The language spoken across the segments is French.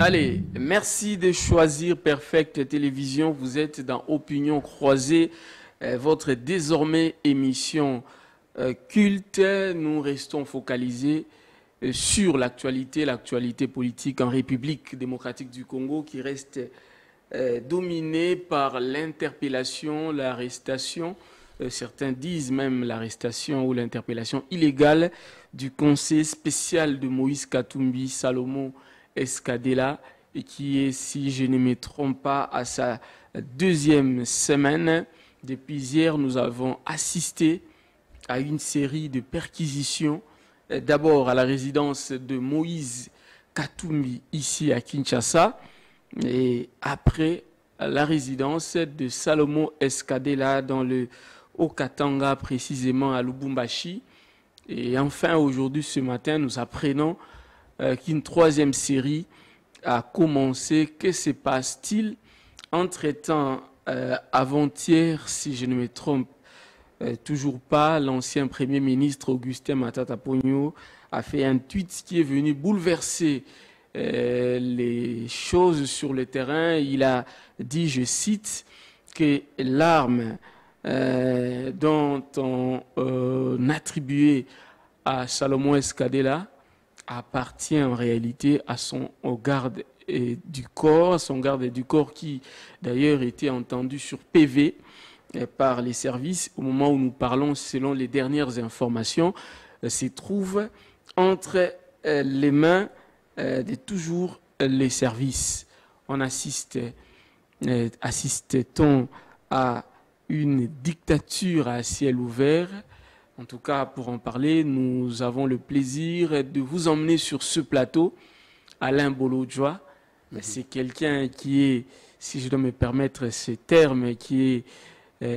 Allez, merci de choisir Perfect Télévision. Vous êtes dans Opinion Croisée, votre désormais émission culte. Nous restons focalisés sur l'actualité politique en République démocratique du Congo qui reste dominée par l'interpellation, l'arrestation, certains disent même l'arrestation ou l'interpellation illégale du conseil spécial de Moïse Katumbi Salomon Escadela et qui est, si je ne me trompe pas, à sa deuxième semaine. Depuis hier, nous avons assisté à une série de perquisitions, d'abord à la résidence de Moïse Katumbi ici à Kinshasa et après à la résidence de Salomon Escadela dans le Haut-Katanga, précisément à Lubumbashi. Et enfin, aujourd'hui, ce matin, nous apprenons qu'une troisième série a commencé. Que se passe-t-il? Entre-temps, avant-hier, si je ne me trompe toujours pas, l'ancien Premier ministre Augustin Matata Ponyo a fait un tweet qui est venu bouleverser les choses sur le terrain. Il a dit, je cite, que l'arme dont on attribuait à Salomon Escadela appartient en réalité à son garde du corps, qui d'ailleurs était entendu sur PV par les services. Au moment où nous parlons, selon les dernières informations, se trouve entre les mains de toujours les services. On assiste-t-on à une dictature à ciel ouvert? En tout cas, pour en parler, nous avons le plaisir de vous emmener sur ce plateau. Alain Bolodjoa, c'est quelqu'un qui est, si je dois me permettre ce terme, qui est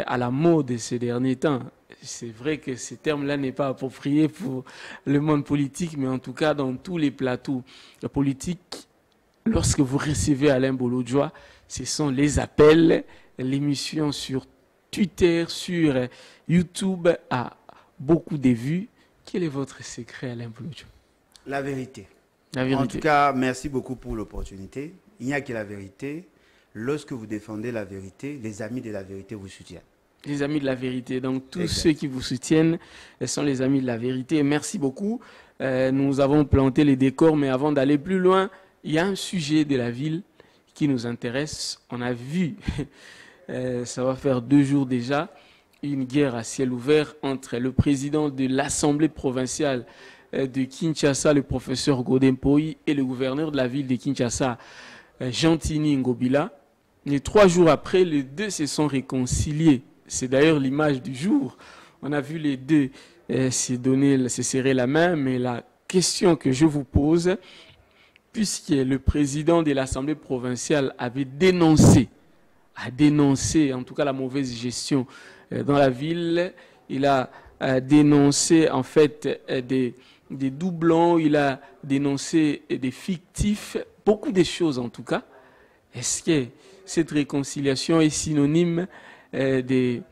à la mode ces derniers temps. C'est vrai que ce terme-là n'est pas approprié pour le monde politique, mais en tout cas, dans tous les plateaux politiques, lorsque vous recevez Alain Bolodjoa, ce sont les appels, l'émission sur Twitter, sur YouTube, à beaucoup de vues. Quel est votre secret, Alain Bolodjoa? La vérité. La vérité. En tout cas, merci beaucoup pour l'opportunité. Il n'y a que la vérité. Lorsque vous défendez la vérité, les amis de la vérité vous soutiennent. Les amis de la vérité. Donc, tous Exact. ceux qui vous soutiennent sont les amis de la vérité. Merci beaucoup. Nous avons planté les décors, mais avant d'aller plus loin, il y a un sujet de la ville qui nous intéresse. On a vu, ça va faire 2 jours déjà, une guerre à ciel ouvert entre le président de l'Assemblée provinciale de Kinshasa, le professeur Godin Poi, et le gouverneur de la ville de Kinshasa, Gentini Ngobila. Et 3 jours après, les deux se sont réconciliés. C'est d'ailleurs l'image du jour. On a vu les deux se serrer la main, mais la question que je vous pose, puisque le président de l'Assemblée provinciale avait dénoncé en tout cas la mauvaise gestion dans la ville, il a dénoncé en fait des doublons, il a dénoncé des fictifs, beaucoup de choses en tout cas. Est-ce que cette réconciliation est synonyme d'un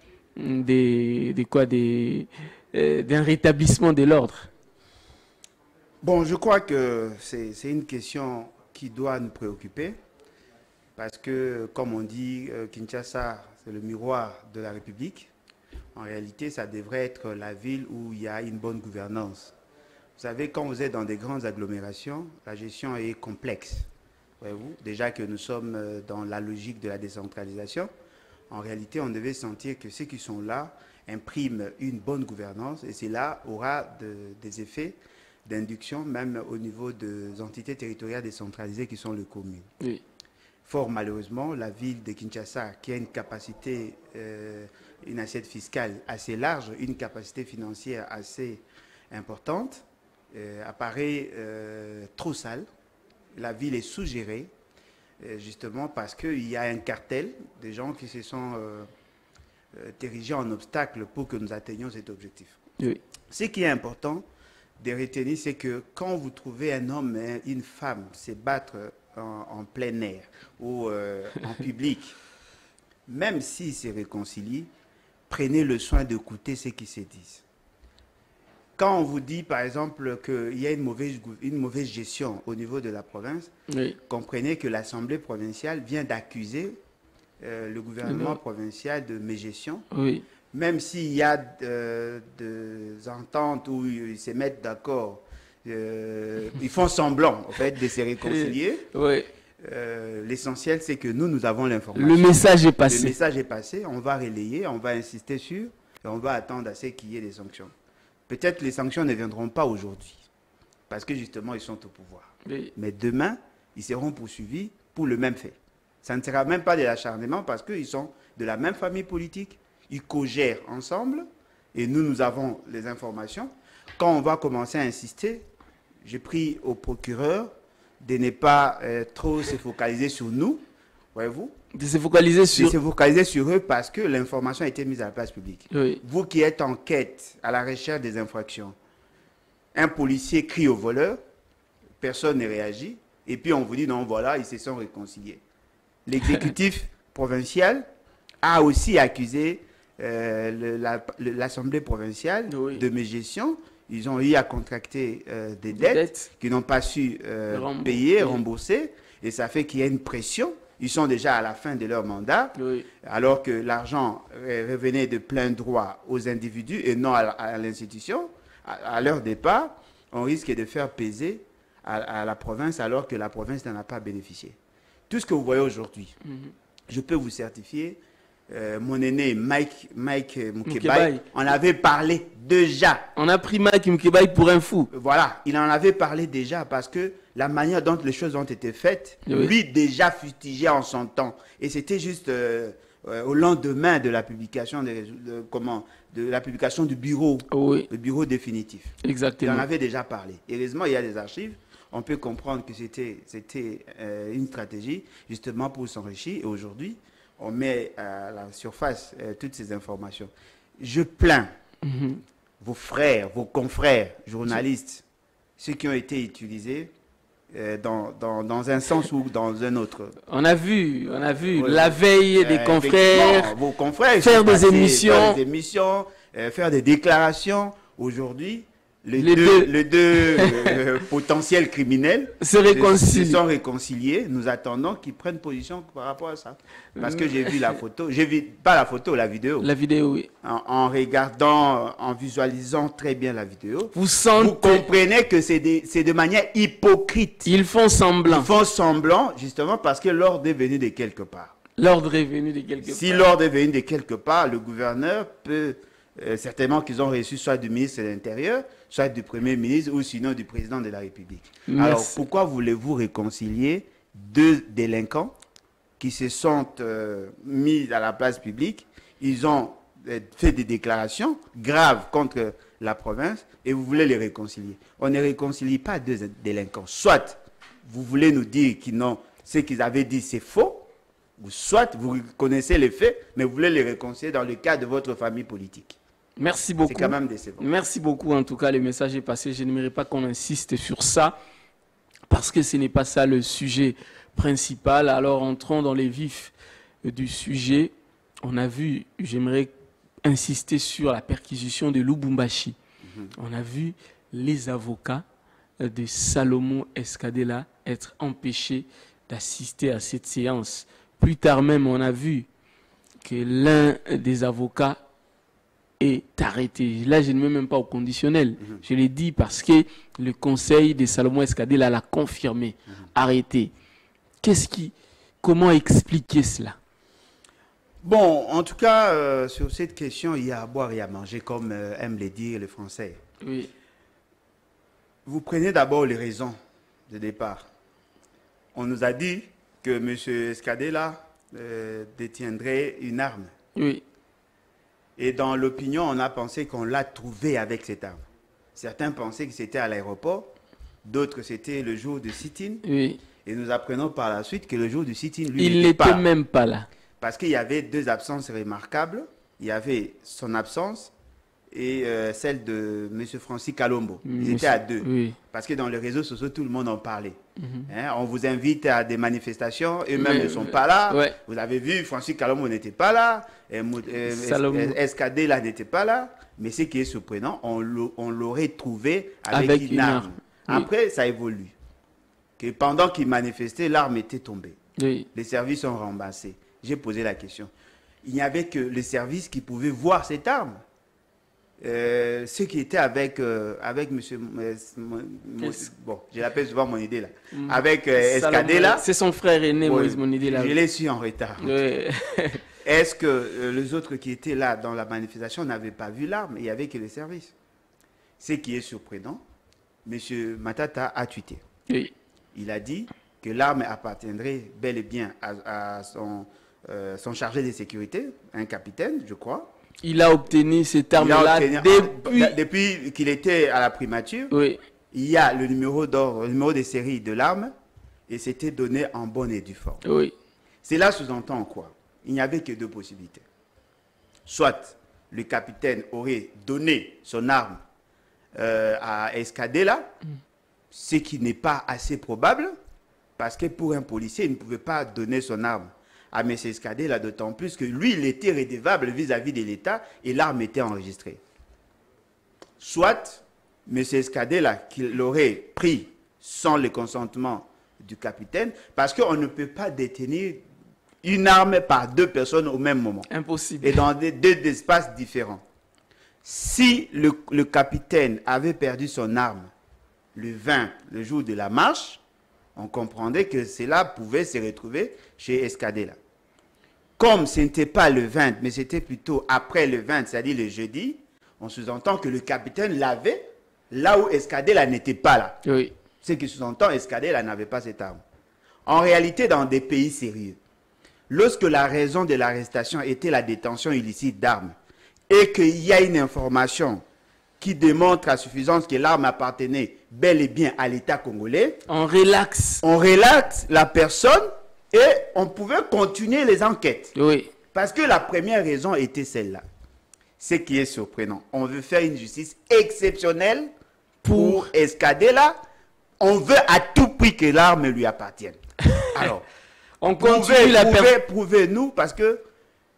rétablissement de l'ordre? Bon, je crois que c'est une question qui doit nous préoccuper parce que, comme on dit, Kinshasa, c'est le miroir de la République. En réalité, ça devrait être la ville où il y a une bonne gouvernance. Vous savez, quand vous êtes dans des grandes agglomérations, la gestion est complexe. Voyez-vous, déjà que nous sommes dans la logique de la décentralisation, en réalité, on devait sentir que ceux qui sont là impriment une bonne gouvernance et cela aura des effets d'induction, même au niveau des entités territoriales décentralisées qui sont les communes. Oui. Fort malheureusement, la ville de Kinshasa, qui a une capacité, une assiette fiscale assez large, une capacité financière assez importante, apparaît trop sale. La ville est sous-gérée, justement parce qu'il y a un cartel de gens qui se sont érigés en obstacle pour que nous atteignions cet objectif. Oui. Ce qui est important de retenir, c'est que quand vous trouvez un homme et une femme se battre en plein air ou en public, même s'ils se réconcilient, prenez le soin d'écouter ce qu'ils se disent. quand on vous dit, par exemple, qu'il y a une mauvaise gestion au niveau de la province, Oui. comprenez que l'Assemblée provinciale vient d'accuser le gouvernement provincial de mégestion. Oui. Même s'il y a des ententes où ils se mettent d'accord, ils font semblant, en fait, de se réconcilier. Oui. L'essentiel, c'est que nous avons l'information. Le message est passé. Le message est passé, on va relayer, on va insister sur, et on va attendre à ce qu'il y ait des sanctions. Peut-être les sanctions ne viendront pas aujourd'hui, parce que justement, ils sont au pouvoir. Oui. Mais demain, ils seront poursuivis pour le même fait. Ça ne sera même pas de l'acharnement, parce qu'ils sont de la même famille politique, ils co-gèrent ensemble, et nous avons les informations. Quand on va commencer à insister, j'ai pris au procureur de ne pas trop se focaliser sur nous, voyez-vous. De se focaliser sur... De se focaliser sur eux parce que l'information a été mise à la place publique. Oui. Vous qui êtes en quête, à la recherche des infractions, un policier crie au voleur, personne ne réagit, et puis on vous dit non, voilà, ils se sont réconciliés. L'exécutif provincial a aussi accusé l'Assemblée provinciale de mégestion. Ils ont eu à contracter des dettes qu'ils n'ont pas su payer, rembourser, et ça fait qu'il y a une pression. Ils sont déjà à la fin de leur mandat, alors que l'argent revenait de plein droit aux individus et non à l'institution. À leur départ, on risque de faire peser à la province alors que la province n'en a pas bénéficié. Tout ce que vous voyez aujourd'hui, je peux vous certifier, mon aîné Mike Mukebai en avait parlé déjà. On a pris Mike Mukebai pour un fou. Voilà, il en avait parlé déjà parce que la manière dont les choses ont été faites, lui déjà fustigeait en son temps. Et c'était juste au lendemain de la publication la publication du bureau, le bureau définitif. Exactement. Il en avait déjà parlé. Heureusement, il y a des archives. On peut comprendre que c'était une stratégie justement pour s'enrichir. Et aujourd'hui, on met à la surface toutes ces informations. Je plains vos frères, vos confrères, journalistes, ceux qui ont été utilisés dans un sens ou dans un autre. On a vu la veille des confrères, vos confrères faire des émissions, faire des déclarations. Aujourd'hui, les deux potentiels criminels se sont réconciliés. Nous attendons qu'ils prennent position par rapport à ça. Parce que j'ai vu la photo, pas la photo, la vidéo. La vidéo, oui. En regardant, en visualisant très bien la vidéo, vous comprenez que c'est de manière hypocrite. Ils font semblant. Ils font semblant, justement, parce que l'ordre est venu de quelque part. L'ordre est venu de quelque part. Si l'ordre est venu de quelque part, le gouverneur peut... certainement qu'ils ont reçu soit du ministre de l'Intérieur, soit du Premier ministre ou sinon du Président de la République. Merci. Alors, pourquoi voulez-vous réconcilier deux délinquants qui se sont mis à la place publique? Ils ont fait des déclarations graves contre la province et vous voulez les réconcilier. On ne réconcilie pas deux délinquants. Soit vous voulez nous dire ce qu'ils avaient dit c'est faux, ou soit vous connaissez les faits, mais vous voulez les réconcilier dans le cadre de votre famille politique. Merci beaucoup. C'est quand même décevant. Merci beaucoup. En tout cas, le message est passé. Je n'aimerais pas qu'on insiste sur ça parce que ce n'est pas ça le sujet principal. Alors, entrons dans les vifs du sujet. On a vu, j'aimerais insister sur la perquisition de Lubumbashi. On a vu les avocats de Salomon Escadela être empêchés d'assister à cette séance. Plus tard même, on a vu que l'un des avocats est arrêté. Là, je ne mets même pas au conditionnel. Je l'ai dit parce que le conseil de Salomon Escadela l'a confirmé. Arrêté. Comment expliquer cela? Bon, en tout cas, sur cette question, il y a à boire et à manger, comme aiment le dire les Français. Oui. Vous prenez d'abord les raisons de départ. On nous a dit que M. Escadela détiendrait une arme. Oui. Et dans l'opinion, on a pensé qu'on l'a trouvé avec cette arme. Certains pensaient que c'était à l'aéroport, d'autres c'était le jour du sit-in. Oui. Et nous apprenons par la suite que le jour du sit-in, lui, il n'était même pas là. Parce qu'il y avait deux absences remarquables. Il y avait son absence et celle de M. Francis Kalombo. Ils étaient à deux. Oui. Parce que dans les réseaux sociaux, tout le monde en parlait. Hein, on vous invite à des manifestations, eux-mêmes ne sont pas là. Ouais. Vous avez vu, Francis Kalombo n'était pas là, SKD là n'était pas là. Mais ce qui est surprenant, on l'aurait trouvé avec une arme. Oui. Après, ça évolue. Que pendant qu'il manifestait, l'arme était tombée. Oui. Les services ont ramassé. J'ai posé la question. Il n'y avait que les services qui pouvaient voir cette arme. Ceux qui étaient avec monsieur bon, je l'appelle souvent mon idée là, avec SKD là, c'est son frère aîné, Moïse Monidé là. Je l'ai su en retard. Oui. Est-ce que les autres qui étaient là dans la manifestation n'avaient pas vu l'arme? Il n'y avait que les services. Ce qui est surprenant, monsieur Matata a tweeté. Oui. Il a dit que l'arme appartiendrait bel et bien à son chargé de sécurité, un capitaine, je crois. Il a obtenu cette arme-là depuis qu'il était à la primature. Oui. Il y a le numéro d'ordre, le numéro de série de l'arme, et c'était donné en bonne et due forme. Oui. Cela sous-entend quoi? Il n'y avait que deux possibilités. Soit le capitaine aurait donné son arme à Escadela, ce qui n'est pas assez probable, parce que pour un policier, il ne pouvait pas donner son arme à M. Escadela, d'autant plus que lui, il était redevable vis-à-vis de l'État et l'arme était enregistrée. Soit M. Escadela, qu'il l'aurait pris sans le consentement du capitaine, parce qu'on ne peut pas détenir une arme par deux personnes au même moment. Impossible. Et dans deux espaces différents. Si le capitaine avait perdu son arme le 20, le jour de la marche, on comprendrait que cela pouvait se retrouver chez Escadela. Comme ce n'était pas le 20, mais c'était plutôt après le 20, c'est-à-dire le jeudi, on sous-entend que le capitaine l'avait là où Escadela n'était pas là. Oui. Ce qui sous-entend Escadela n'avait pas cette arme. En réalité, dans des pays sérieux, lorsque la raison de l'arrestation était la détention illicite d'armes et qu'il y a une information qui démontre à suffisance que l'arme appartenait bel et bien à l'État congolais, on relaxe la personne et on pouvait continuer les enquêtes. Oui. Parce que la première raison était celle-là. Ce qui est surprenant, on veut faire une justice exceptionnelle pour Escadela. On veut à tout prix que l'arme lui appartienne. Alors, on continue prouvez-nous, parce que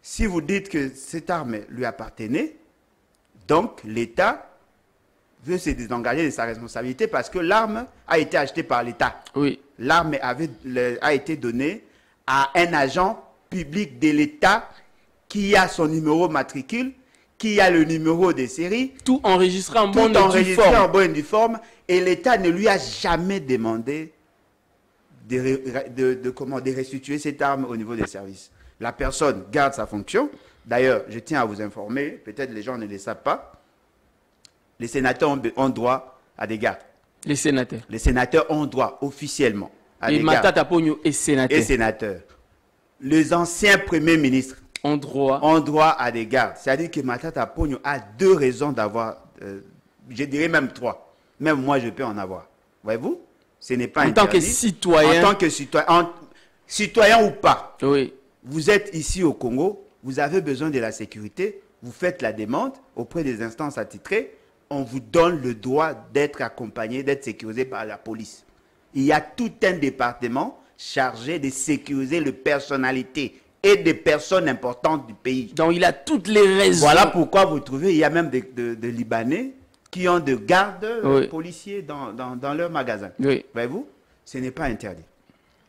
si vous dites que cette arme lui appartenait, donc l'État veut se désengager de sa responsabilité parce que l'arme a été achetée par l'État. Oui. L'arme a été donnée à un agent public de l'État qui a son numéro matricule, qui a le numéro de série. Tout enregistré en bonne et due forme. Et l'État ne lui a jamais demandé de restituer cette arme au niveau des services. La personne garde sa fonction. D'ailleurs, je tiens à vous informer, peut-être les gens ne le savent pas, les sénateurs ont droit à des gardes. Les sénateurs? Les sénateurs ont droit officiellement à des gardes. Et Matata Ponyo est sénateur. Et sénateur. Les anciens premiers ministres ont droit à des gardes. C'est-à-dire que Matata Ponyo a deux raisons d'avoir, je dirais même trois. Même moi, je peux en avoir. Voyez-vous? Ce n'est pas interdit. En tant que citoyen. En tant que citoyen, citoyen ou pas. Oui. Vous êtes ici au Congo, vous avez besoin de la sécurité, vous faites la demande auprès des instances attitrées, on vous donne le droit d'être accompagné, d'être sécurisé par la police. Il y a tout un département chargé de sécuriser les personnalités et des personnes importantes du pays. Donc il a toutes les raisons. Voilà pourquoi vous trouvez, il y a même des Libanais qui ont des gardes policiers dans leur magasin. Oui. Voyez-vous, ce n'est pas interdit.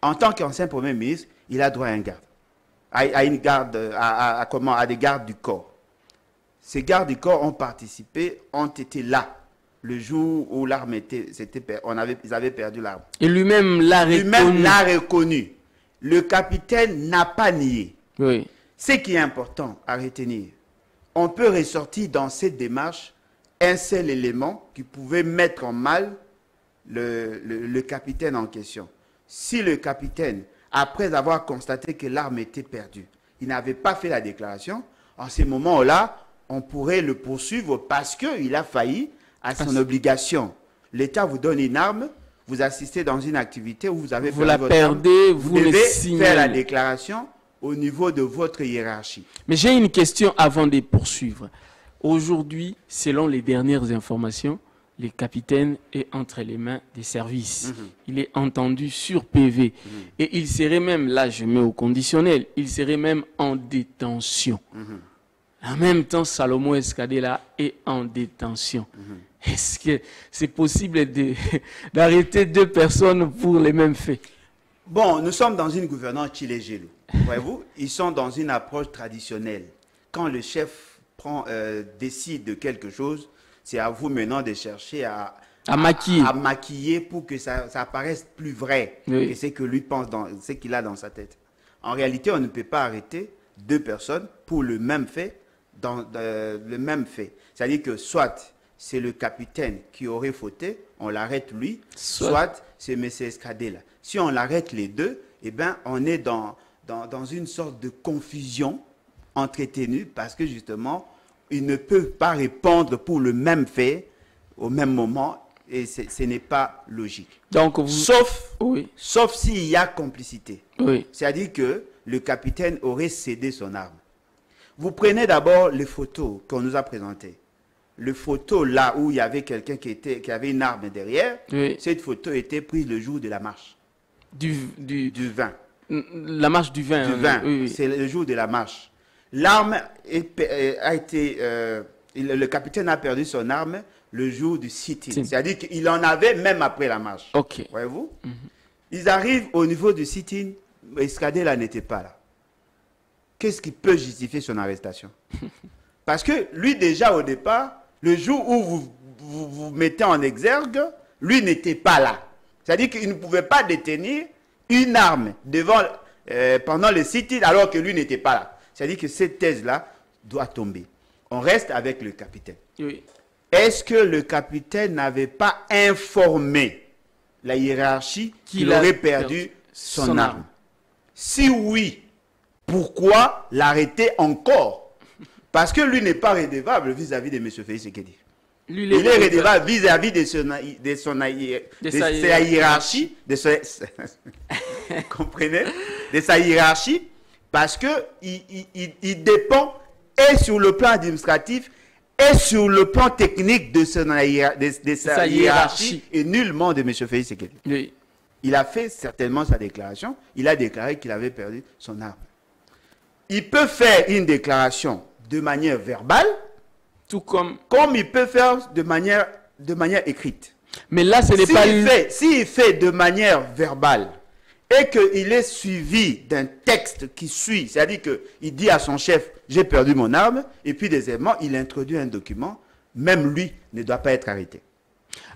En tant qu'ancien Premier ministre, il a droit à un garde. À une garde, à des gardes du corps. Ces gardes du corps ont participé, ont été là le jour où l'arme ils avaient perdu l'arme. Et lui-même l'a reconnu. Lui-même l'a reconnu. Le capitaine n'a pas nié. Oui. Ce qui est important à retenir, on peut ressortir dans cette démarche un seul élément qui pouvait mettre en mal le capitaine en question. Si le capitaine, après avoir constaté que l'arme était perdue, il n'avait pas fait la déclaration, en ce moment-là, on pourrait le poursuivre parce qu'il a failli à son obligation. L'État vous donne une arme, vous assistez dans une activité où vous avez perdu votre arme, vous devez faire la déclaration au niveau de votre hiérarchie. Mais j'ai une question avant de poursuivre. Aujourd'hui, selon les dernières informations, le capitaine est entre les mains des services. Il est entendu sur PV. Et il serait même, là je mets au conditionnel, il serait même en détention. En même temps, Salomon Escadela est en détention. Est-ce que c'est possible d'arrêter deux personnes pour les mêmes faits? Bon, nous sommes dans une gouvernance chilégelo. Voyez-vous, ils sont dans une approche traditionnelle. Quand le chef décide de quelque chose, c'est à vous maintenant de chercher à maquiller pour que ça paraisse plus vrai que ce que lui pense, ce qu'il a dans sa tête. En réalité, on ne peut pas arrêter deux personnes pour le même fait, le même fait. C'est-à-dire que soit c'est le capitaine qui aurait fauté, on l'arrête lui, soit c'est M. Escadela. Si on l'arrête les deux, eh ben, on est dans une sorte de confusion entretenue parce que justement, ils ne peuvent pas répondre pour le même fait au même moment et ce n'est pas logique. Donc sauf s'il y a complicité. Oui. C'est-à-dire que le capitaine aurait cédé son arme. Vous prenez d'abord les photos qu'on nous a présentées. Le photo là où il y avait quelqu'un qui avait une arme derrière, cette photo était prise le jour de la marche. Du 20. La marche du 20. Du 20, c'est le jour de la marche. L'arme a été... le capitaine a perdu son arme le jour du sit-in. C'est-à-dire qu'il en avait même après la marche. Ok. Voyez-vous? Ils arrivent au niveau du sit-in, Escadela n'était pas là. Qu'est-ce qui peut justifier son arrestation? Parce que lui, déjà au départ, le jour où vous mettez en exergue, lui n'était pas là. C'est-à-dire qu'il ne pouvait pas détenir une arme pendant le sit-in alors que lui n'était pas là. C'est-à-dire que cette thèse-là doit tomber. On reste avec le capitaine. Oui. Est-ce que le capitaine n'avait pas informé la hiérarchie qu'il aurait perdu son arme? Si oui, pourquoi l'arrêter encore? Parce que lui n'est pas redevable vis-à-vis de M. Félix Tshisekedi. Il est redevable vis-à-vis de sa hiérarchie, comprenez? De sa hiérarchie, parce qu'il dépend et sur le plan administratif et sur le plan technique de sa hiérarchie et nullement de M. Félix Tshisekedi. Oui. Il a fait certainement sa déclaration. Il a déclaré qu'il avait perdu son arme. Il peut faire une déclaration de manière verbale, tout comme il peut faire de manière écrite. Mais là, ce n'est pas s'il fait de manière verbale et qu'il est suivi d'un texte qui suit, c'est-à-dire qu'il dit à son chef, j'ai perdu mon arme, et puis deuxièmement, il introduit un document, même lui ne doit pas être arrêté.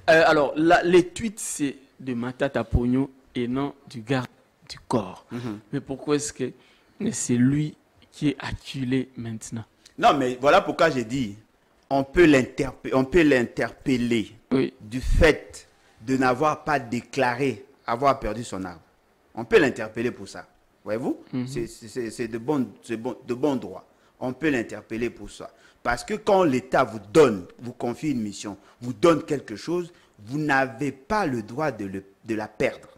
Alors, les tweets, c'est de Matata Pogno et non du garde du corps. Mais pourquoi est-ce que c'est lui qui est acculé maintenant? Non, mais voilà pourquoi j'ai dit, on peut l'interpeller du fait de n'avoir pas déclaré avoir perdu son arme. On peut l'interpeller pour ça. Voyez-vous? C'est de bon droit. On peut l'interpeller pour ça. Parce que quand l'État vous confie une mission, vous donne quelque chose, vous n'avez pas le droit de la perdre.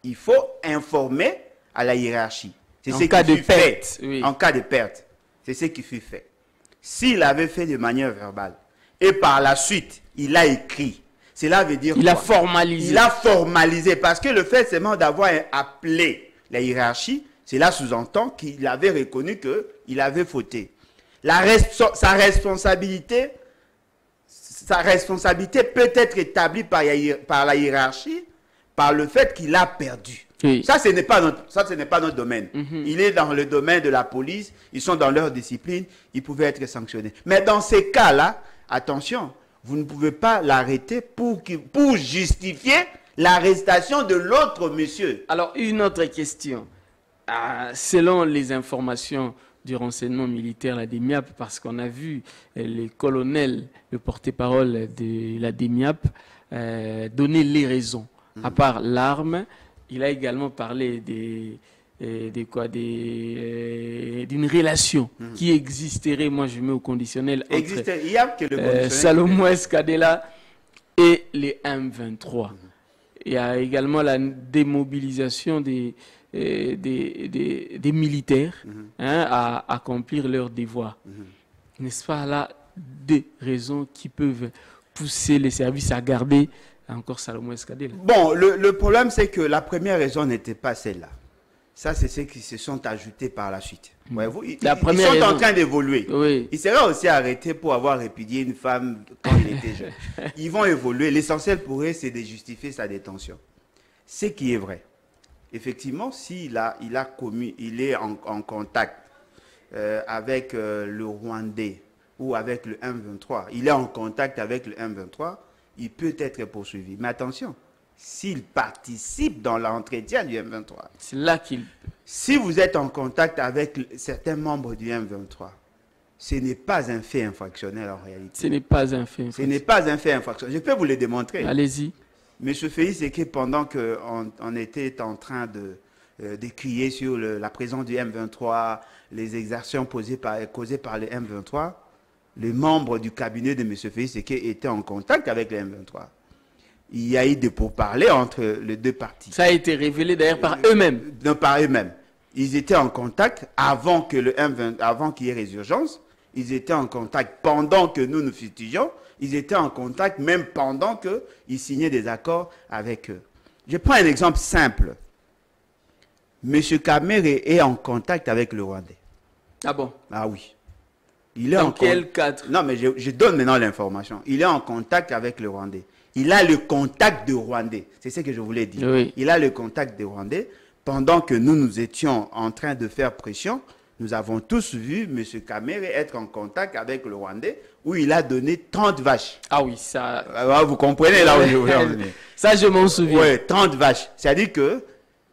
Il faut informer à la hiérarchie. C'est ce qui fut fait. En cas de perte. C'est ce qui fut fait. S'il avait fait de manière verbale et par la suite, il a écrit, cela veut dire il a formalisé. Il a formalisé parce que le fait seulement d'avoir appelé la hiérarchie, cela sous-entend qu'il avait reconnu qu'il avait fauté. Sa responsabilité peut être établie par la hiérarchie par le fait qu'il a perdu. Oui. Ça, ce n'est pas notre domaine. Il est dans le domaine de la police, ils sont dans leur discipline, ils pouvaient être sanctionnés. Mais dans ces cas-là, attention, vous ne pouvez pas l'arrêter pour justifier l'arrestation de l'autre monsieur. Alors, une autre question. Selon les informations du renseignement militaire, la DEMIAP, parce qu'on a vu le colonel, le porte-parole de la DEMIAP, donner les raisons. À part l'arme, il a également parlé d'une relation qui existerait, moi je mets au conditionnel, entre Salomon Escadela et les M23. Il y a également la démobilisation des militaires à accomplir leurs devoirs. N'est-ce pas là, des raisons qui peuvent pousser les services à garder encore Salomon Escadé. Bon, le problème, c'est que la première raison n'était pas celle-là. Ça, c'est ceux qui se sont ajoutés par la suite. Voyez-vous, ils sont en train d'évoluer. Oui. Ils seraient aussi arrêtés pour avoir répudié une femme quand il était jeune. Ils vont évoluer. L'essentiel pour eux, c'est de justifier sa détention. Ce qui est vrai. Effectivement, s'il il est en contact avec le Rwandais ou avec le M23, il est en contact avec le M23, il peut être poursuivi. Mais attention, s'il participe dans l'entretien du M23, c'est là qu'il peut. Si vous êtes en contact avec certains membres du M23, ce n'est pas un fait infractionnel en réalité. Ce n'est pas un fait infractionnel. Ce n'est pas un fait infractionnel. Je peux vous le démontrer. Allez-y. Monsieur Félix, c'est que pendant qu'on était en train de crier sur la présence du M23, les exactions causées par le M23, les membres du cabinet de monsieur Félix étaient en contact avec le M23. Il y a eu des pourparlers entre les deux parties. Ça a été révélé d'ailleurs par eux-mêmes. Par eux-mêmes. Ils étaient en contact avant qu'il y ait résurgence. Ils étaient en contact pendant que nous fustigeons. Ils étaient en contact même pendant qu'ils signaient des accords avec eux. Je prends un exemple simple. M. Kamere est en contact avec le Rwandais. Ah bon? Ah oui. Il est dans quel cadre? Non, mais je donne maintenant l'information. Il est en contact avec le Rwandais. Il a le contact de Rwandais. C'est ce que je voulais dire. Oui. Il a le contact de Rwandais. Pendant que nous étions en train de faire pression, nous avons tous vu M. Kamere être en contact avec le Rwandais où il a donné 30 vaches. Ah oui, ça... Vous comprenez là où je voulais en venir. Ça, je m'en souviens. Oui, 30 vaches. C'est-à-dire qu'il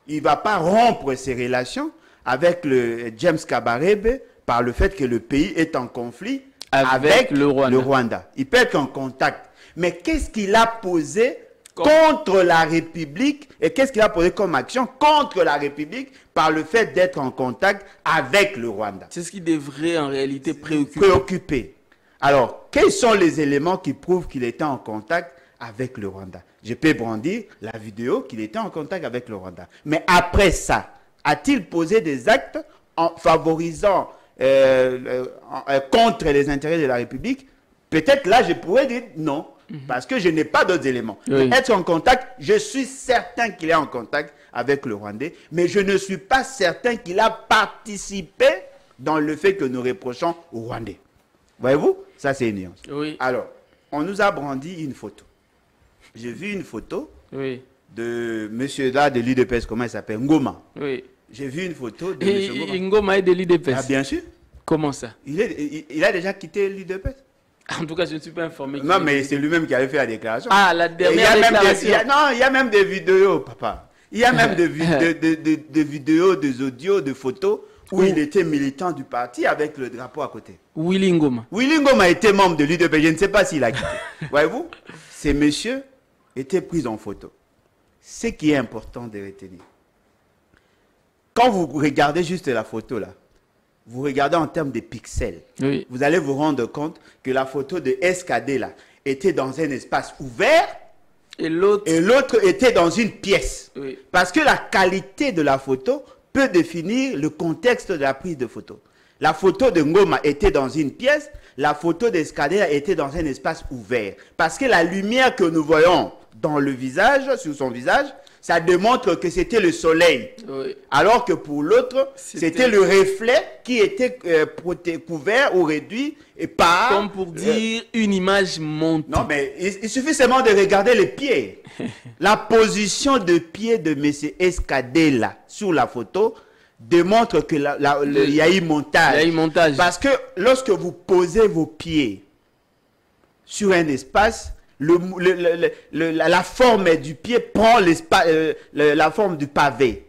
ne va pas rompre ses relations avec le James Kabarebe par le fait que le pays est en conflit avec le Rwanda. Il peut être en contact. Mais qu'est-ce qu'il a posé contre la République et qu'est-ce qu'il a posé comme action contre la République par le fait d'être en contact avec le Rwanda? C'est ce qui devrait en réalité préoccuper. Alors, quels sont les éléments qui prouvent qu'il était en contact avec le Rwanda? Je peux brandir la vidéo qu'il était en contact avec le Rwanda. Mais après ça, a-t-il posé des actes en favorisant contre les intérêts de la République? Peut-être là, je pourrais dire non. Parce que je n'ai pas d'autres éléments. Oui. Être en contact, je suis certain qu'il est en contact avec le Rwandais, mais je ne suis pas certain qu'il a participé dans le fait que nous reprochons au Rwandais. Voyez-vous? Ça, c'est une nuance. Oui. Alors, on nous a brandi une photo. J'ai vu une photo de monsieur là de l'UDPS, comment il s'appelle? Ngoma. Oui. J'ai vu une photo de monsieur Ngoma. Ngoma est de l'UDPS. Ah, bien sûr. Comment ça? Il a déjà quitté l'UDPS. En tout cas, je ne suis pas informé. Non, mais c'est lui-même qui avait fait la déclaration. Ah, la dernière déclaration. Il y a même des vidéos, papa. Il y a même des vidéos, des audios, des photos où il était militant du parti avec le drapeau à côté. Willy Ngoma. Willy Ngoma était membre de l'UDP. Je ne sais pas s'il a quitté. Voyez-vous, ces messieurs étaient pris en photo. Ce qui est important de retenir. Quand vous regardez juste la photo là, vous regardez en termes de pixels, oui. Vous allez vous rendre compte que la photo de SKD là était dans un espace ouvert et l'autre était dans une pièce. Oui. Parce que la qualité de la photo peut définir le contexte de la prise de photo. La photo de Ngoma était dans une pièce, la photo de SKD était dans un espace ouvert. Parce que la lumière que nous voyons dans le visage, sur son visage, ça démontre que c'était le soleil. Oui. Alors que pour l'autre, c'était le reflet qui était couvert ou réduit et par... Comme pour dire une image montée. Non, mais il suffit seulement de regarder les pieds. La position de pied de M. Escadella sur la photo démontre qu'il y a eu montage. Il y a eu montage. Parce que lorsque vous posez vos pieds sur un espace, la forme du pied prend la forme du pavé.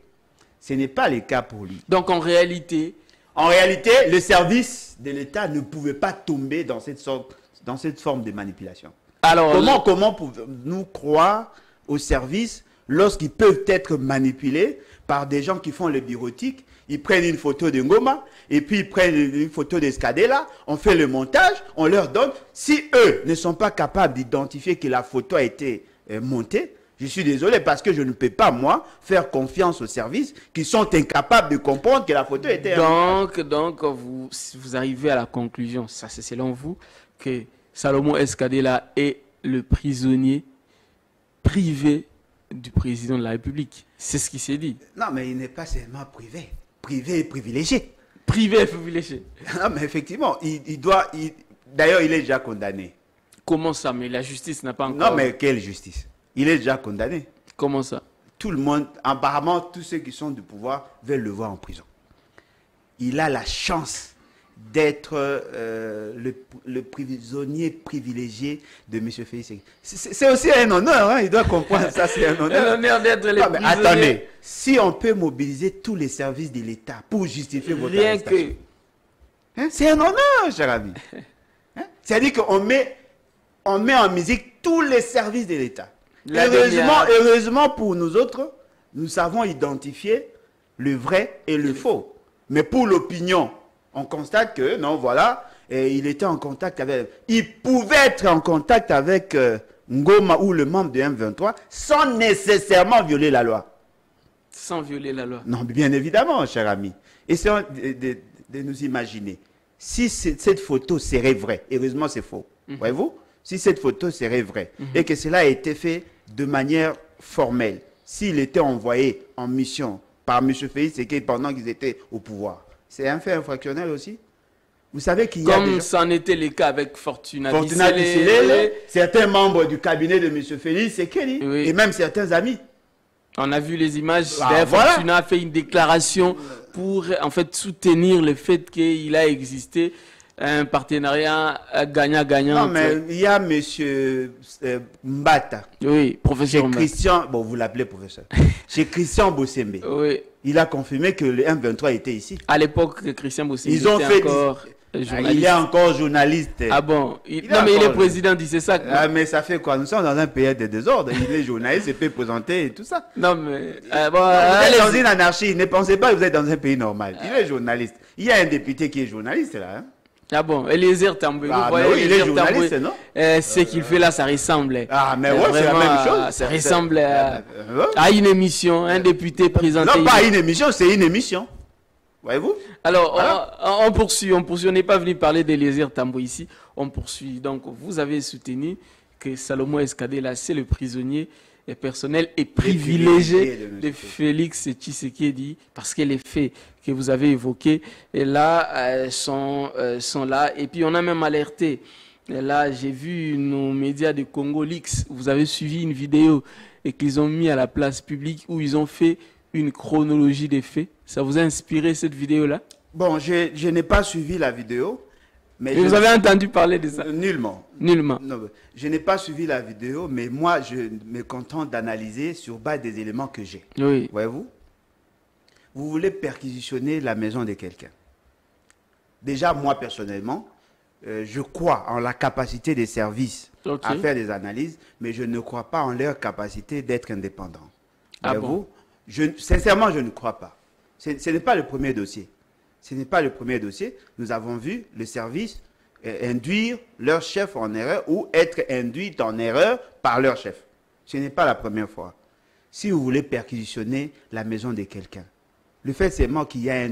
Ce n'est pas le cas pour lui. Donc en réalité, le service de l'État ne pouvait pas tomber dans cette forme de manipulation. Alors, comment pouvons-nous croire aux services lorsqu'ils peuvent être manipulés par des gens qui font le bureautique? Ils prennent une photo de Ngoma et puis ils prennent une photo d'Escadella, on fait le montage, on leur donne. Si eux ne sont pas capables d'identifier que la photo a été montée, je suis désolé parce que je ne peux pas, moi, faire confiance aux services qui sont incapables de comprendre que la photo était... Donc vous arrivez à la conclusion, ça c'est selon vous, que Salomon Escadela est le prisonnier privé du président de la République. C'est ce qui s'est dit. Non, mais il n'est pas seulement privé. Privé et privilégié. Privé et privilégié. Non, mais effectivement, il doit... D'ailleurs, il est déjà condamné. Comment ça? Mais la justice n'a pas encore... Non, mais quelle justice? Il est déjà condamné. Comment ça? Tout le monde, apparemment, tous ceux qui sont du pouvoir veulent le voir en prison. Il a la chance d'être le prisonnier privilégié de M. Félix. C'est aussi un honneur, hein, il doit comprendre ça, c'est un honneur. Un honneur d'être le prisonnier. Attendez, si on peut mobiliser tous les services de l'État pour justifier votre arrestation, hein, c'est un honneur, cher ami. Hein? C'est-à-dire qu'on met en musique tous les services de l'État. Heureusement pour nous autres, nous savons identifier le vrai et le faux. Mais pour l'opinion, on constate que, non, voilà, il était en contact avec... Il pouvait être en contact avec Ngoma ou le membre de M23 sans nécessairement violer la loi. Sans violer la loi. Non, bien évidemment, cher ami. Essayons de nous imaginer. Si cette photo serait vraie, heureusement c'est faux, voyez-vous? Si cette photo serait vraie et que cela a été fait de manière formelle, s'il était envoyé en mission par M. Félix Tshisekedi pendant qu'ils étaient au pouvoir, c'est un fait infractionnel aussi. Vous savez qu'il y a comme ça en était le cas avec Fortuna Disselele, certains membres du cabinet de M. Félix Tshisekedi et même certains amis. On a vu les images. Fortuna a fait une déclaration pour en fait soutenir le fait qu'il a existé un partenariat gagnant-gagnant. Non, mais il y a M. Mbata. Oui, professeur Mbata. Christian, bon, vous l'appelez professeur. Chez Christian Bossembe. Oui. Il a confirmé que le M23 était ici. À l'époque, Christian Bossembe était encore journaliste. Il est encore journaliste. Ah bon? Non, mais il est président du CESAC. Ah, mais ça fait quoi? Nous sommes dans un pays de désordre. Il est journaliste, il peut présenter et tout ça. Non, mais... vous êtes dans une anarchie. Ne pensez pas que vous êtes dans un pays normal. Il est journaliste. Il y a un député qui est journaliste là. Hein? Ah bon, Eliezer Tamboué, vous voyez, oui, il est journaliste, non? Ce qu'il fait là, ça ressemble. Ah, mais ouais, c'est la même chose. Ça ressemble à une émission, un député présenté. Non, pas une émission, c'est une émission. Voyez-vous? Alors, voilà. on poursuit. On n'est pas venu parler d'Eliezer Tamboué ici. On poursuit. Donc, vous avez soutenu que Salomon Escadela, c'est le prisonnier personnel et privilégié de Félix Tshisekedi, parce que les faits que vous avez évoqués et là sont là. Et puis on a même alerté. Et là, j'ai vu nos médias de Congo Leaks. Vous avez suivi une vidéo et qu'ils ont mis à la place publique où ils ont fait une chronologie des faits. Ça vous a inspiré cette vidéo-là? Bon, je n'ai pas suivi la vidéo. Mais vous avez entendu parler de ça? Nullement. Nullement. Non, je n'ai pas suivi la vidéo, mais moi, je me contente d'analyser sur base des éléments que j'ai. Oui. Voyez-vous? Vous voulez perquisitionner la maison de quelqu'un. Déjà, moi, personnellement, je crois en la capacité des services à faire des analyses, mais je ne crois pas en leur capacité d'être indépendants. Voyez-vous? Sincèrement, je ne crois pas. Ce n'est pas le premier dossier. Ce n'est pas le premier dossier. Nous avons vu le service induire leur chef en erreur ou être induit en erreur par leur chef. Ce n'est pas la première fois. Si vous voulez perquisitionner la maison de quelqu'un, le fait seulement qu'il y a un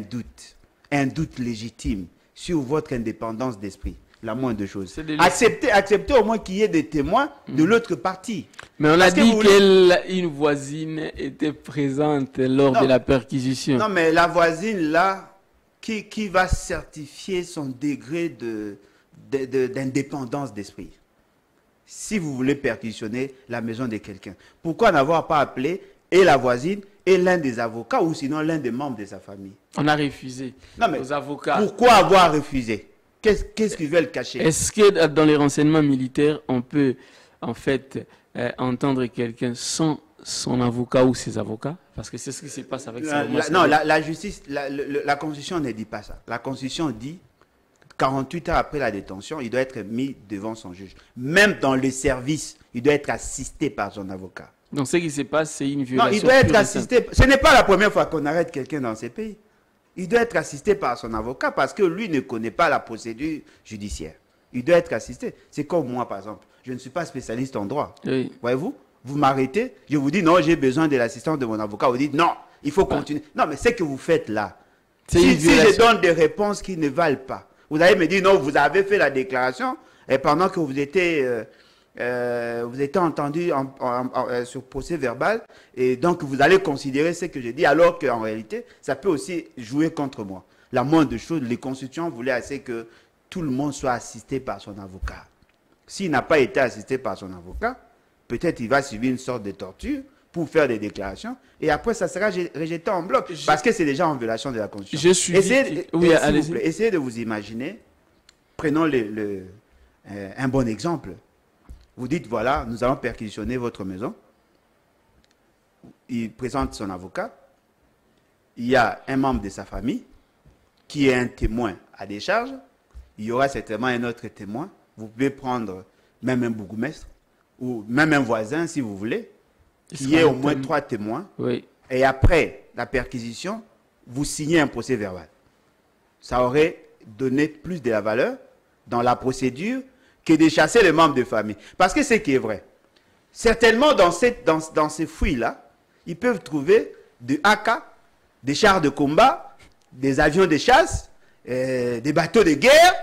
doute légitime sur votre indépendance d'esprit, la moindre chose. Acceptez au moins qu'il y ait des témoins de l'autre partie. Mais on a dit qu'une voisine était présente lors de la perquisition. Non, mais la voisine là, qui va certifier son degré d'indépendance d'esprit? Si vous voulez perquisitionner la maison de quelqu'un, pourquoi n'avoir pas appelé et la voisine et l'un des avocats ou sinon l'un des membres de sa famille? On a refusé aux avocats. Pourquoi avoir refusé? Qu'est-ce qu'ils veulent cacher? Est-ce que dans les renseignements militaires, on peut en fait entendre quelqu'un sans son avocat ou ses avocats? Parce que c'est ce qui se passe avec ça. Non, la justice, la Constitution ne dit pas ça. La Constitution dit 48 heures après la détention, il doit être mis devant son juge. Même dans le service, il doit être assisté par son avocat. Donc ce qui se passe, c'est une violation. Non, il doit être assisté. Ce n'est pas la première fois qu'on arrête quelqu'un dans ces pays. Il doit être assisté par son avocat parce que lui ne connaît pas la procédure judiciaire. Il doit être assisté. C'est comme moi, par exemple. Je ne suis pas spécialiste en droit. Oui. Voyez-vous? Vous m'arrêtez, je vous dis non, j'ai besoin de l'assistance de mon avocat. Vous dites non, il faut continuer. Non, mais ce que vous faites là, si je donne des réponses qui ne valent pas, vous allez me dire non, vous avez fait la déclaration Et pendant que vous étiez entendu sur procès verbal, et donc vous allez considérer ce que je dis, alors qu'en réalité, ça peut aussi jouer contre moi. La moindre des choses, les constituants voulaient assez que tout le monde soit assisté par son avocat. S'il n'a pas été assisté par son avocat, peut-être il va subir une sorte de torture pour faire des déclarations, et après ça sera rejeté en bloc, parce que c'est déjà en violation de la Constitution. Essayez de vous imaginer, prenons un bon exemple. Vous dites, voilà, nous allons perquisitionner votre maison. Il présente son avocat. Il y a un membre de sa famille qui est un témoin à décharge. Il y aura certainement un autre témoin. Vous pouvez prendre même un bourgmestre ou même un voisin si vous voulez. Il y a au moins 3 témoins. Oui. Et après la perquisition, vous signez un procès verbal. Ça aurait donné plus de la valeur dans la procédure que de chasser les membres de famille. Parce que c'est qui est vrai. Certainement, dans ces fouilles-là, ils peuvent trouver des AK, des chars de combat, des avions de chasse, des bateaux de guerre,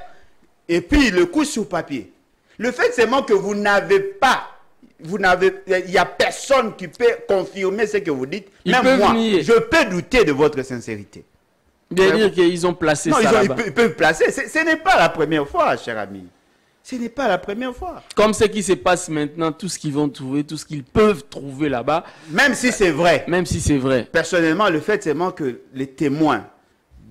et puis le coup sur papier. Le fait seulement que vous n'avez pas, il n'y a personne qui peut confirmer ce que vous dites. Même moi, je peux douter de votre sincérité. Bien dire qu'ils ont placé ça là-bas. Ils peuvent placer. Ce n'est pas la première fois, cher ami. Ce n'est pas la première fois. Comme ce qui se passe maintenant, tout ce qu'ils vont trouver, tout ce qu'ils peuvent trouver là-bas. Même si c'est vrai. Même si c'est vrai. Personnellement, le fait seulement que les témoins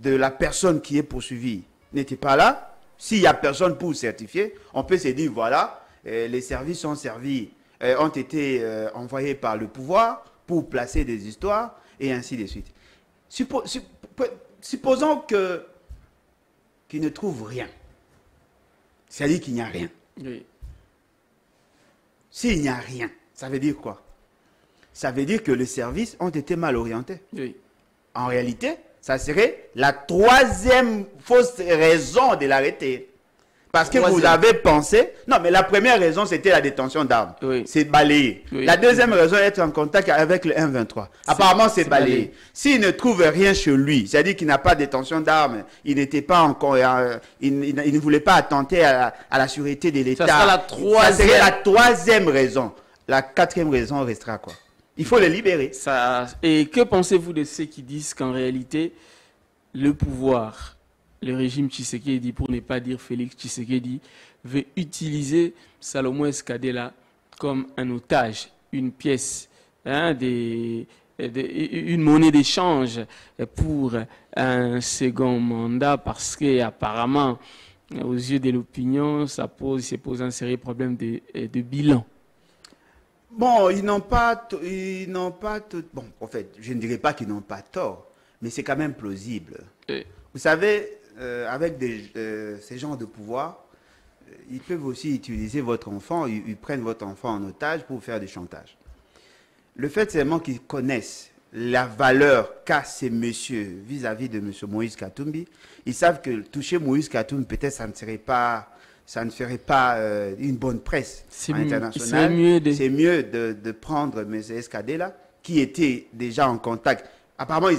de la personne qui est poursuivie n'étaient pas là, s'il n'y a personne pour certifier, on peut se dire, voilà, les services ont été envoyés par le pouvoir pour placer des histoires et ainsi de suite. Supposons qu'ils ne trouvent rien. C'est-à-dire qu'il n'y a rien. Oui. S'il n'y a rien, ça veut dire quoi? Ça veut dire que les services ont été mal orientés. Oui. En réalité, ça serait la 3e fausse raison de l'arrêter. Parce que vous avez pensé... Non, mais la première raison, c'était la détention d'armes. Oui. C'est balayé. Oui. La deuxième raison, être en contact avec le 1-23. Apparemment, c'est balayé. S'il ne trouve rien chez lui, c'est-à-dire qu'il n'a pas de détention d'armes, il n'était pas encore... il ne voulait pas attenter à la sûreté de l'État. Ça serait la 3e raison. La 4e raison restera quoi? Il faut le libérer. Et que pensez-vous de ceux qui disent qu'en réalité, le pouvoir... Le régime Tshisekedi, pour ne pas dire Félix Tshisekedi, veut utiliser Salomon Escadela comme un otage, une pièce, une monnaie d'échange pour un second mandat, parce qu'apparemment, aux yeux de l'opinion, ça pose un sérieux problème de bilan. Bon, ils n'ont pas bon, en fait, je ne dirais pas qu'ils n'ont pas tort, mais c'est quand même plausible. Vous savez, avec ces gens de pouvoir, ils peuvent aussi utiliser votre enfant, ils prennent votre enfant en otage pour faire du chantage. Le fait seulement qu'ils connaissent la valeur qu'a ces messieurs vis-à-vis de M. Moïse Katumbi, ils savent que toucher Moïse Katumbi, peut-être ça ne ferait pas une bonne presse internationale. C'est mieux de prendre M. Escadela, qui était déjà en contact. Apparemment,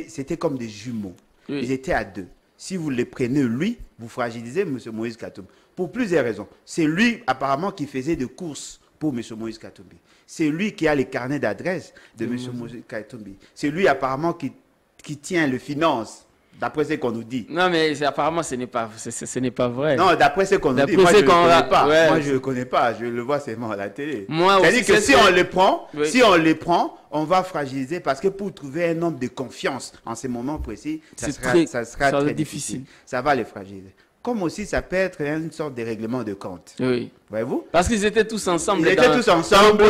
c'était comme des jumeaux. Oui. Ils étaient à 2. Si vous les prenez, lui, vous fragilisez M. Moïse Katumbi. Pour plusieurs raisons. C'est lui, apparemment, qui faisait des courses pour M. Moïse Katumbi. C'est lui qui a les carnets d'adresse de M. Moïse Katumbi. C'est lui, apparemment, qui tient les finances, d'après ce qu'on nous dit. Non, mais apparemment, ce n'est pas vrai. Non, d'après ce qu'on nous dit, moi, je ne le connais pas. Ouais. Moi, je ne le connais pas. Je le vois seulement à la télé. C'est-à-dire que si on les prend, on va fragiliser, parce que pour trouver un homme de confiance en ces moments précis, ça sera très difficile. Ça va les fragiliser. Comme aussi, ça peut être une sorte de règlement de compte. Oui. Voyez-vous? Parce qu'ils étaient tous ensemble. Ils étaient tous ensemble.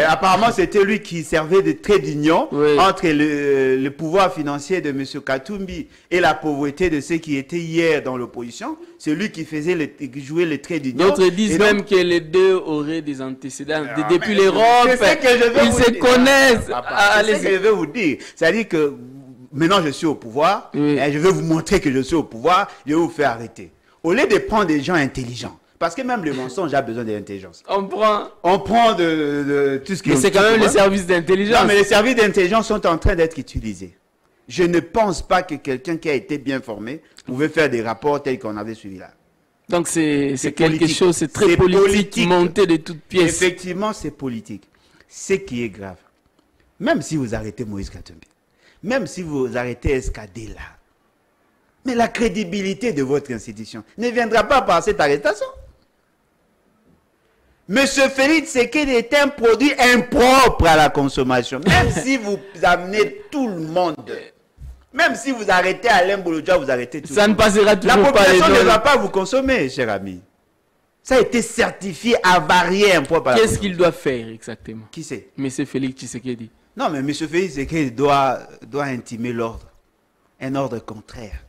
Apparemment, c'était lui qui servait de trait d'union entre le pouvoir financier de M. Katumbi et la pauvreté de ceux qui étaient hier dans l'opposition. C'est lui qui jouait le trait d'union. D'autres disent même que les deux auraient des antécédents. Depuis l'Europe, ils se connaissent. C'est ce que je veux vous dire. C'est-à-dire que maintenant, je suis au pouvoir, et je vais vous montrer que je suis au pouvoir, je vais vous faire arrêter. Au lieu de prendre des gens intelligents, parce que même le mensonge a besoin d'intelligence. On prend de tout ce qui est... Mais c'est quand même les services d'intelligence. Non, mais les services d'intelligence sont en train d'être utilisés. Je ne pense pas que quelqu'un qui a été bien formé pouvait faire des rapports tels qu'on avait suivi là. Donc c'est quelque politique. chose, c'est très politique, monté de toutes pièces. Effectivement, c'est politique. Ce qui est grave, même si vous arrêtez Moïse Katumbi, même si vous arrêtez Escadé là, mais la crédibilité de votre institution ne viendra pas par cette arrestation. Monsieur Félix Tshisekedi est un produit impropre à la consommation. Même si vous amenez tout le monde, même si vous arrêtez Alain Bouloudja, vous arrêtez tout le monde. Ça ne passera toujours La pas. La population ne va pas vous consommer, cher ami. Ça a été certifié, avarié, impropre à la Qu'est-ce qu'il doit faire exactement? Qui c'est? Monsieur Félix Tshisekedi. Non, mais monsieur Félix Tshisekedi doit intimer l'ordre. Un ordre contraire.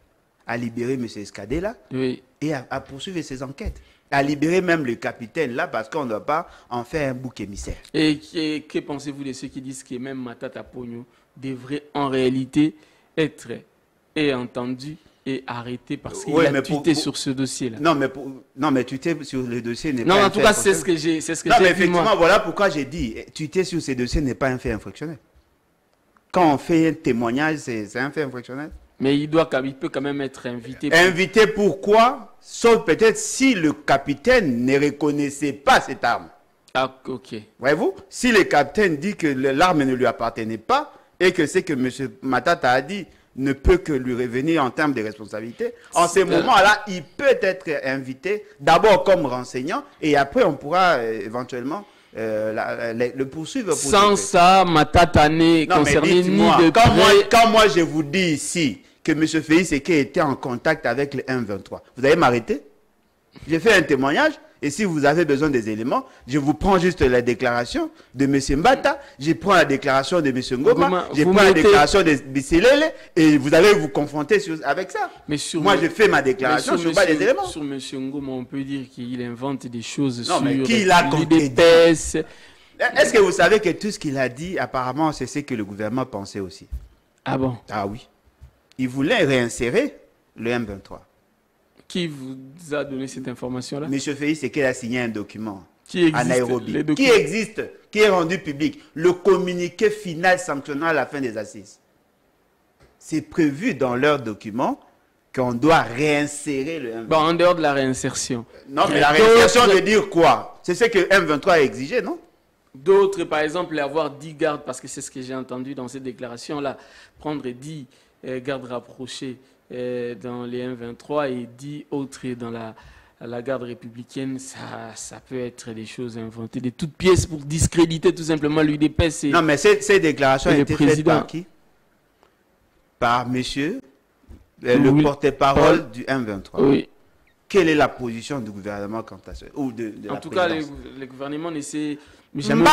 À libérer monsieur Escadé là. Oui. Et à poursuivre ses enquêtes. À libérer même le capitaine là, parce qu'on ne doit pas en faire un bouc émissaire. Et que pensez-vous de ceux qui disent que même Matata Pogno devrait en réalité être entendu et arrêté parce qu'il a tweeté sur ce dossier-là? Non, mais tweeter sur le dossier n'est pas non, un en tout fait cas, c'est infractionnel. ce que Non, mais j'ai vu, effectivement, moi. voilà pourquoi j'ai dit, tweeter sur ces dossiers n'est pas un fait infractionnel. Quand on fait un témoignage, c'est un fait infractionnel. Mais il peut quand même être invité. Invité pourquoi? Sauf peut-être si le capitaine ne reconnaissait pas cette arme. Ah, ok. Voyez-vous? Si le capitaine dit que l'arme ne lui appartenait pas et que c'est que M. Matata a dit ne peut que lui revenir en termes de responsabilité, en ce moment-là, il peut être invité d'abord comme renseignant et après on pourra éventuellement le poursuivre. Sans ça, Matata n'est concerné ni de près. Quand moi je vous dis ici que M. Félix Tshisekedi était en contact avec le M23, vous allez m'arrêter? J'ai fait un témoignage et si vous avez besoin des éléments, je vous prends juste la déclaration de M. Mbata, je prends la déclaration de M. Ngoma, je prends la déclaration de Bisselele et vous allez vous confronter avec ça. Mais moi, je fais ma déclaration sur base des éléments. Sur M. Ngoma, on peut dire qu'il invente des choses non, sur mais qui l'a l'UDPS. Est-ce que vous savez que tout ce qu'il a dit, apparemment, c'est ce que le gouvernement pensait aussi? Ah bon? Ah oui. Il voulait réinsérer le M23. Qui vous a donné cette information-là? M. Félix Tshisekedi a signé un document à Nairobi. Qui existe, qui est rendu public. Le communiqué final sanctionnant à la fin des assises. C'est prévu dans leur document qu'on doit réinsérer le M23. Bon, en dehors de la réinsertion. Non, mais la réinsertion veut dire quoi? C'est ce que M23 a exigé, non? D'autres, par exemple, avoir 10 gardes, parce que c'est ce que j'ai entendu dans cette déclaration-là, prendre 10 gardes rapprochés dans les M23 et 10 autres dans la garde républicaine, ça peut être des choses inventées de toutes pièces pour discréditer tout simplement l'UDPS. Non, mais ces déclarations ont été faites par qui? Par monsieur, le porte-parole du M23. Oui. Quelle est la position du gouvernement quant à ça? Ou de en tout cas, le gouvernement n'essaie jamais.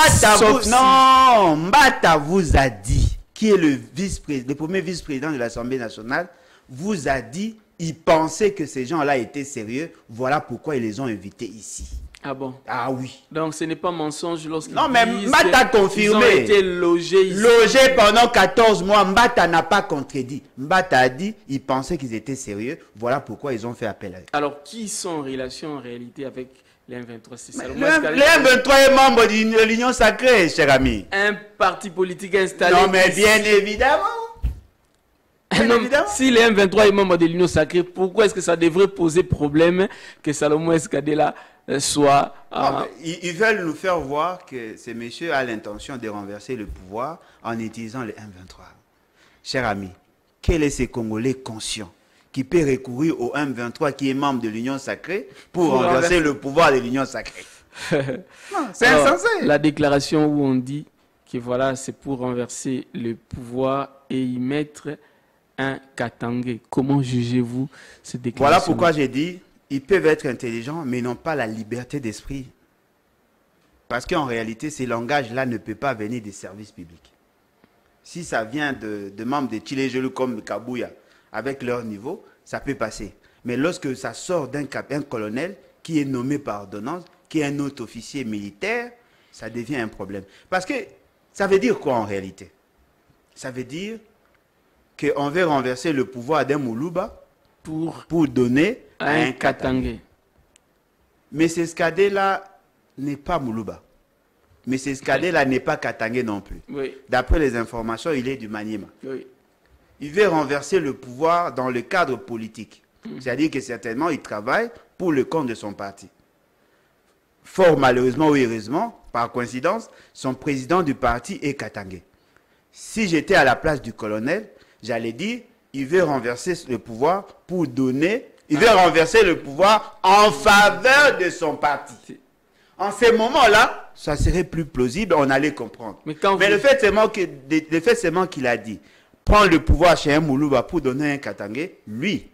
Non, Mbata vous a dit, qui est le premier vice-président de l'Assemblée nationale, vous a dit, il pensait que ces gens-là étaient sérieux, voilà pourquoi ils les ont invités ici. Ah bon? Ah oui. Donc ce n'est pas mensonge lorsqu'ils non, mais Mbata a confirmé. Ils ont été logés ici. Logés pendant 14 mois, Mbata n'a pas contredit. Mbata a dit, il pensait qu'ils étaient sérieux, voilà pourquoi ils ont fait appel à eux. Alors, qui sont en relation en réalité avec les M23? Le M23 est membre de l'Union Sacrée, cher ami. Un parti politique installé. Non, mais bien évidemment. Non, si les M23 est membre de l'Union Sacrée, pourquoi est-ce que ça devrait poser problème que Salomon Escadé là soit... Ils veulent nous faire voir que ces messieurs ont l'intention de renverser le pouvoir en utilisant les M23. Cher ami, quel est ce Congolais conscient qui peut recourir au M23 qui est membre de l'Union Sacrée pour renverser le pouvoir de l'Union Sacrée? C'est insensé. La déclaration où on dit que voilà, c'est pour renverser le pouvoir et y mettre un Katangé. Comment jugez-vous cette déclaration? Voilà pourquoi j'ai dit, ils peuvent être intelligents, mais n'ont pas la liberté d'esprit. Parce qu'en réalité, ces langages-là ne peuvent pas venir des services publics. Si ça vient de membres de Tchilé-Gelou comme Kabouya, avec leur niveau, ça peut passer. Mais lorsque ça sort d'un colonel qui est nommé par ordonnance, qui est un autre officier militaire, ça devient un problème. Parce que ça veut dire quoi en réalité? Ça veut dire qu'on veut renverser le pouvoir d'un Moulouba pour donner à un Katangé. Mais ce Escadé-là n'est pas Moulouba. Mais ce Escadé-là n'est pas Katangé non plus. Oui. D'après les informations, il est du Maniema. Oui. Il veut renverser le pouvoir dans le cadre politique. C'est-à-dire que certainement, il travaille pour le compte de son parti. Fort malheureusement ou heureusement, par coïncidence, son président du parti est Katangé. Si j'étais à la place du colonel, j'allais dire, il veut renverser le pouvoir pour donner, il veut renverser le pouvoir en faveur de son parti. En ces moments-là, ça serait plus plausible, on allait comprendre. Mais le fait seulement qu'il a dit, prendre le pouvoir chez un Moulouba pour donner un Katangé, lui,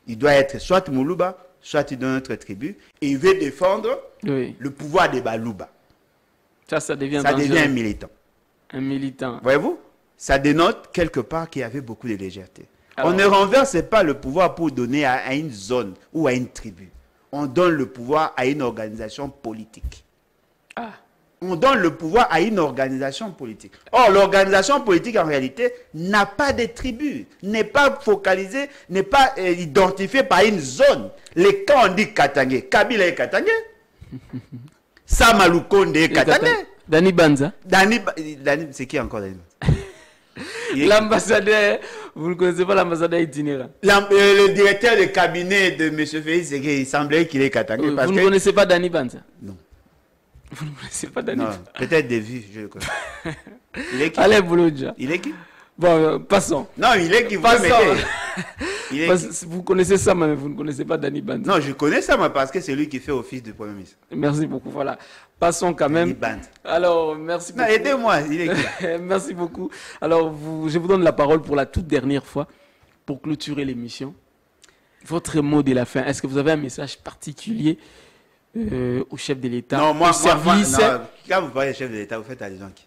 il doit être soit Moulouba, soit il donne notre tribu, et il veut défendre le pouvoir des Balouba. Ça devient un militant. Un militant. Voyez-vous? Ça dénote quelque part qu'il y avait beaucoup de légèreté. Alors, on ne renverse pas le pouvoir pour donner à une zone ou à une tribu. On donne le pouvoir à une organisation politique. Ah. On donne le pouvoir à une organisation politique. Or, l'organisation politique, en réalité, n'a pas de tribu, n'est pas focalisée, n'est pas identifiée par une zone. Quand on dit Katangé, Kabila est Katangé. Samalukonde est Katangé. Dani Banza. Dani, c'est qui encore Dani Banza? L'ambassadeur, vous ne connaissez pas l'ambassadeur itinérant. Le directeur de cabinet de M. Félix, il semblait qu'il est Katangé. Vous ne connaissez pas Dani Banza? Non. Vous ne connaissez pas Dani Banza? Peut-être des vues, je le connais. Il est qui? Allez, Bouloudja. Il est qui? Bon, passons. Non, il est qui? Vous connaissez ça, mais vous ne connaissez pas Dani Banza. Non, je connais ça, parce que c'est lui qui fait office du Premier ministre. Merci beaucoup, voilà. Passons quand même. Alors, merci beaucoup. Non, aidez-moi, il est qui? Merci beaucoup. Alors, je vous donne la parole pour la toute dernière fois, pour clôturer l'émission. Votre mot de la fin, est-ce que vous avez un message particulier au chef de l'État? Non, moi, quand vous parlez de chef de l'État, vous faites allusion à qui?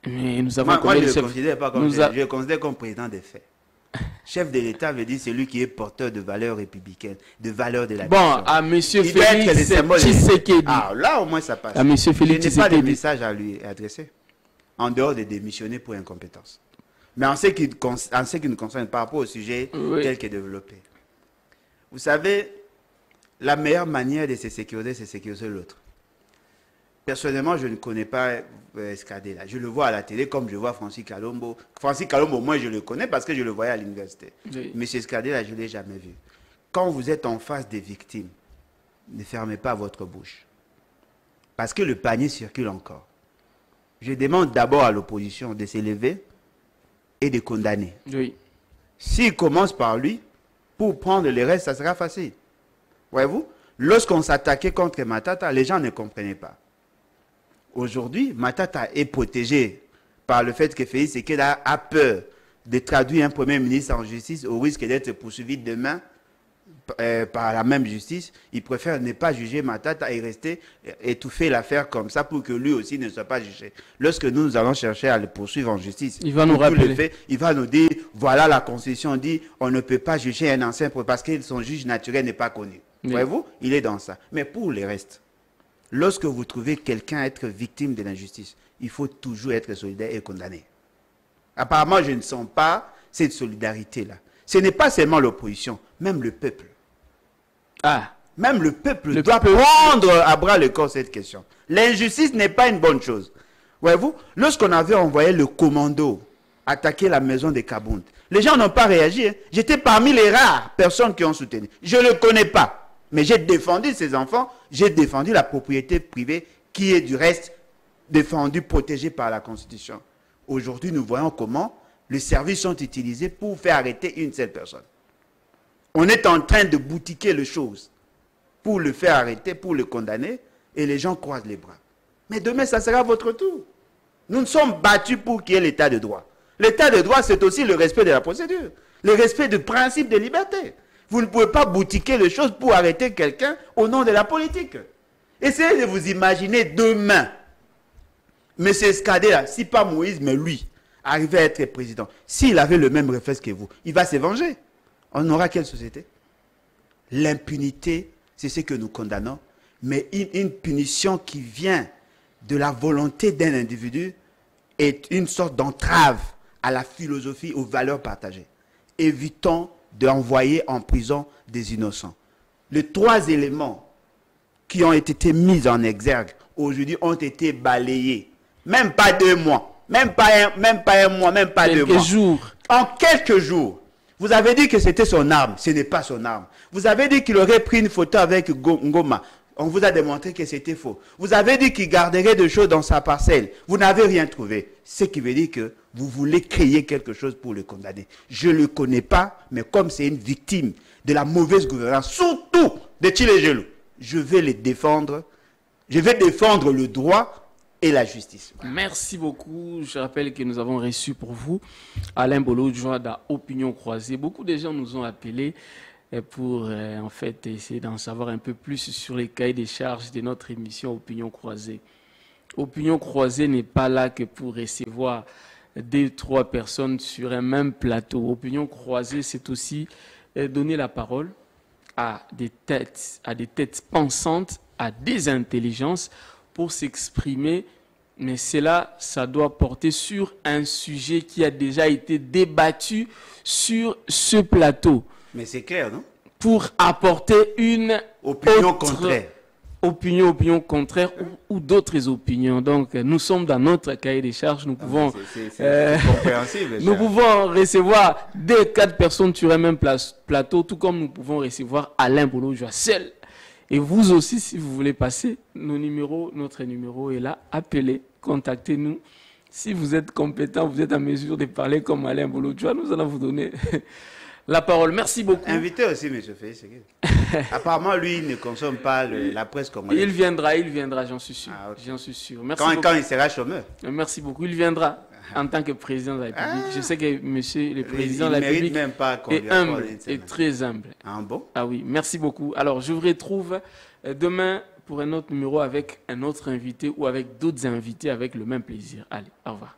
Mais nous avons moi je ne le considère pas comme chef, je le considère comme président des faits. Chef de l'État veut dire celui qui est porteur de valeurs républicaines, de valeurs de la nation. Bon, à M. Félix Tshisekedi. Ah, là au moins ça passe. À M. Félix Tshisekedi. Je n'ai pas de message à lui adresser, en dehors de démissionner pour incompétence. Mais en ce qui nous concerne par rapport au sujet tel qu'il est développé. Vous savez, la meilleure manière de se sécuriser, c'est sécuriser l'autre. Personnellement, je ne connais pas Escadé là. Je le vois à la télé comme je vois Francis Kalombo. Francis Kalombo, moi, je le connais parce que je le voyais à l'université. Oui. Mais Escadé là, je ne l'ai jamais vu. Quand vous êtes en face des victimes, ne fermez pas votre bouche. Parce que le panier circule encore. Je demande d'abord à l'opposition de s'élever et de condamner. Oui. S'il commence par lui, pour prendre le reste, ça sera facile. Voyez-vous? Lorsqu'on s'attaquait contre Matata, les gens ne comprenaient pas. Aujourd'hui, Matata est protégé par le fait que Félix Tshisekedi a peur de traduire un Premier ministre en justice au risque d'être poursuivi demain par la même justice. Il préfère ne pas juger Matata et rester étouffer l'affaire comme ça pour que lui aussi ne soit pas jugé. Lorsque nous allons chercher à le poursuivre en justice, il va nous rappeler. Il va nous dire, voilà, la Constitution dit, on ne peut pas juger un ancien parce que son juge naturel n'est pas connu. Oui. Voyez-vous, il est dans ça. Mais pour les restes, lorsque vous trouvez quelqu'un être victime de l'injustice, il faut toujours être solidaire et condamner. Apparemment, je ne sens pas cette solidarité-là. Ce n'est pas seulement l'opposition, même le peuple. Ah. Même le peuple doit prendre à bras le corps cette question. L'injustice n'est pas une bonne chose. Voyez-vous, lorsqu'on avait envoyé le commando attaquer la maison de Kabound, les gens n'ont pas réagi. Hein. J'étais parmi les rares personnes qui ont soutenu. Je ne le connais pas, mais j'ai défendu ces enfants, j'ai défendu la propriété privée qui est du reste défendue, protégée par la Constitution. Aujourd'hui, nous voyons comment les services sont utilisés pour faire arrêter une seule personne. On est en train de boutiquer les choses pour le faire arrêter, pour le condamner, et les gens croisent les bras. Mais demain, ça sera votre tour. Nous nous sommes battus pour qu'il y ait l'état de droit. L'état de droit, c'est aussi le respect de la procédure, le respect du principe de liberté. Vous ne pouvez pas boutiquer les choses pour arrêter quelqu'un au nom de la politique. Essayez de vous imaginer demain, M. Escadé, là, si pas Moïse, mais lui, arrivait à être président. S'il avait le même réflexe que vous, il va se venger. On aura quelle société? L'impunité, c'est ce que nous condamnons, mais une punition qui vient de la volonté d'un individu est une sorte d'entrave à la philosophie, aux valeurs partagées. Évitons d'envoyer en prison des innocents. Les 3 éléments qui ont été mis en exergue aujourd'hui ont été balayés. Même pas 2 mois, même pas un mois, même pas 2 mois. Quelques jours. En quelques jours, Vous avez dit que c'était son arme. Ce n'est pas son arme. Vous avez dit qu'il aurait pris une photo avec Ngoma. On vous a démontré que c'était faux. Vous avez dit qu'il garderait des choses dans sa parcelle. Vous n'avez rien trouvé. Ce qui veut dire que vous voulez créer quelque chose pour le condamner. Je ne le connais pas, mais comme c'est une victime de la mauvaise gouvernance, surtout de Tchilé-Gelou, je vais le défendre. Je vais défendre le droit et la justice. Merci beaucoup. Je rappelle que nous avons reçu pour vous Alain Bolodjoa d'Opinion Croisée. Beaucoup de gens nous ont appelés pour en fait essayer d'en savoir un peu plus sur les cahiers des charges de notre émission Opinion Croisée. Opinion Croisée n'est pas là que pour recevoir 2-3 personnes sur un même plateau. Opinion Croisée, c'est aussi donner la parole à des têtes pensantes, à des intelligences pour s'exprimer. Mais cela, ça doit porter sur un sujet qui a déjà été débattu sur ce plateau. Mais c'est clair, non? Pour apporter une opinion contraire. Opinion contraire ou d'autres opinions. Donc, nous sommes dans notre cahier des charges. Nous pouvons, c'est compréhensible. Nous pouvons recevoir 4 personnes sur un même plateau, tout comme nous pouvons recevoir Alain Bolodjoa seul. Et vous aussi, si vous voulez passer, notre numéro est là. Appelez, contactez-nous. Si vous êtes compétent, vous êtes en mesure de parler comme Alain Bolodjoa, nous allons vous donner la parole. Merci beaucoup. Invitez aussi M. Félix. Apparemment, lui, il ne consomme pas la presse congolaise. Il viendra, j'en suis sûr. Ah, okay. J'en suis sûr. Merci quand il sera chômeur. Merci beaucoup. Il viendra en tant que président de la République. Je sais que monsieur le président de la République même pas est humble, est très humble. Ah bon? Ah oui, merci beaucoup. Alors, je vous retrouve demain pour un autre numéro avec un autre invité ou avec d'autres invités avec le même plaisir. Allez, au revoir.